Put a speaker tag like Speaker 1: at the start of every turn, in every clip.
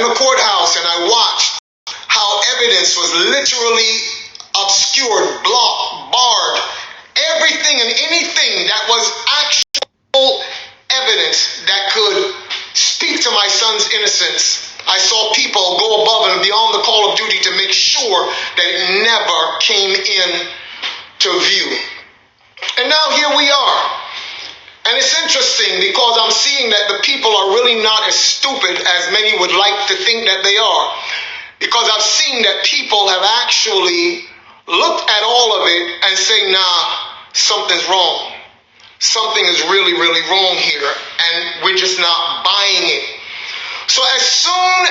Speaker 1: in the courthouse and I watched how evidence was literally obscured, blocked, barred, everything and anything that was actual evidence that could speak to my son's innocence. I saw people go above and beyond the call of duty to make sure that it never came in to view. And now here we are. And it's interesting because I'm seeing that the people are really not as stupid as many would like to think that they are. Because I've seen that people have actually looked at all of it and say, nah, something's wrong. Something is really, really wrong here. And we're just not buying it. So as soon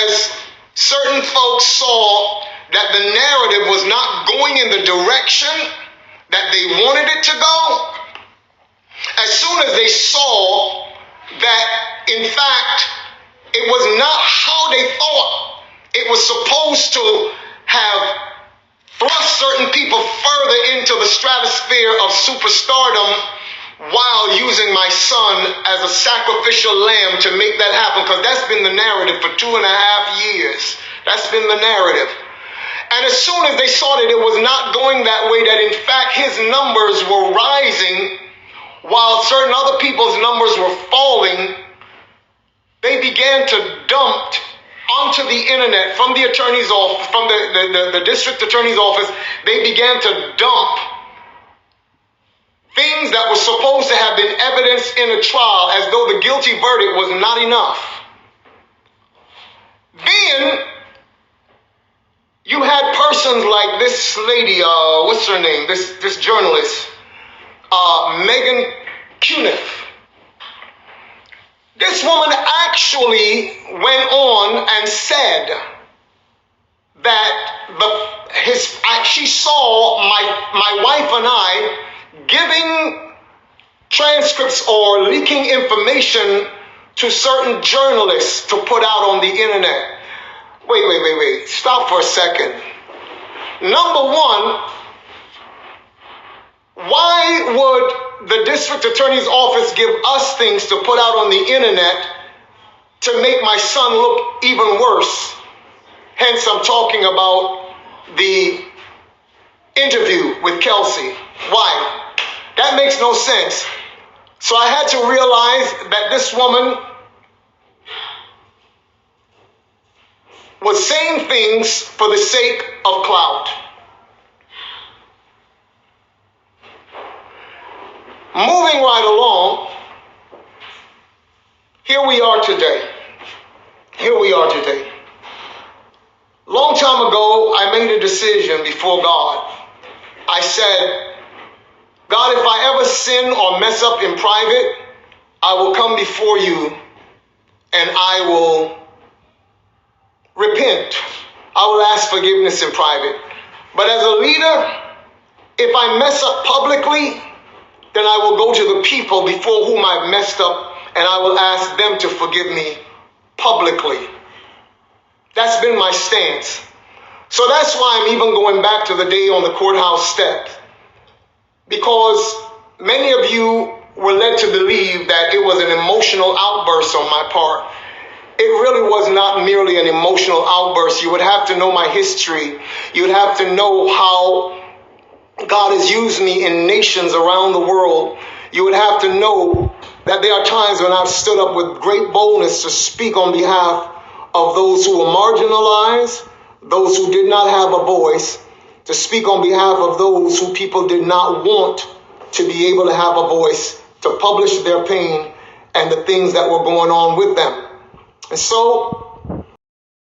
Speaker 1: as certain folks saw that the narrative was not going in the direction that they wanted it to go, as soon as they saw that, in fact, it was not how they thought it was supposed to have thrust certain people further into the stratosphere of superstardom while using my son as a sacrificial lamb to make that happen, because that's been the narrative for 2.5 years. That's been the narrative. And as soon as they saw that it was not going that way, that in fact his numbers were rising while certain other people's numbers were falling, they began to dump onto the internet from the attorney's office, from the district attorney's office. They began to dump things that were supposed to have been evidence in a trial as though the guilty verdict was not enough. Then you had persons like this lady, what's her name? This journalist, Meghann Cuniff. This woman actually went on and said that she saw my wife and I giving transcripts or leaking information to certain journalists to put out on the internet. Wait. Stop for a second. Number one, why would the district attorney's office give us things to put out on the internet to make my son look even worse? Hence, I'm talking about the interview with Kelsey. Why? That makes no sense. So I had to realize that this woman was saying things for the sake of clout. Moving right along, here we are today. Long time ago, I made a decision before God. I said, God, if I ever sin or mess up in private, I will come before you and I will repent. I will ask forgiveness in private. But as a leader, if I mess up publicly, then I will go to the people before whom I've messed up and I will ask them to forgive me publicly. That's been my stance. So that's why I'm even going back to the day on the courthouse steps. Because many of you were led to believe that it was an emotional outburst on my part. It really was not merely an emotional outburst. You would have to know my history. You would have to know how God has used me in nations around the world. You would have to know that there are times when I've stood up with great boldness to speak on behalf of those who were marginalized, those who did not have a voice, to speak on behalf of those who people did not want to be able to have a voice, to publish their pain and the things that were going on with them. And so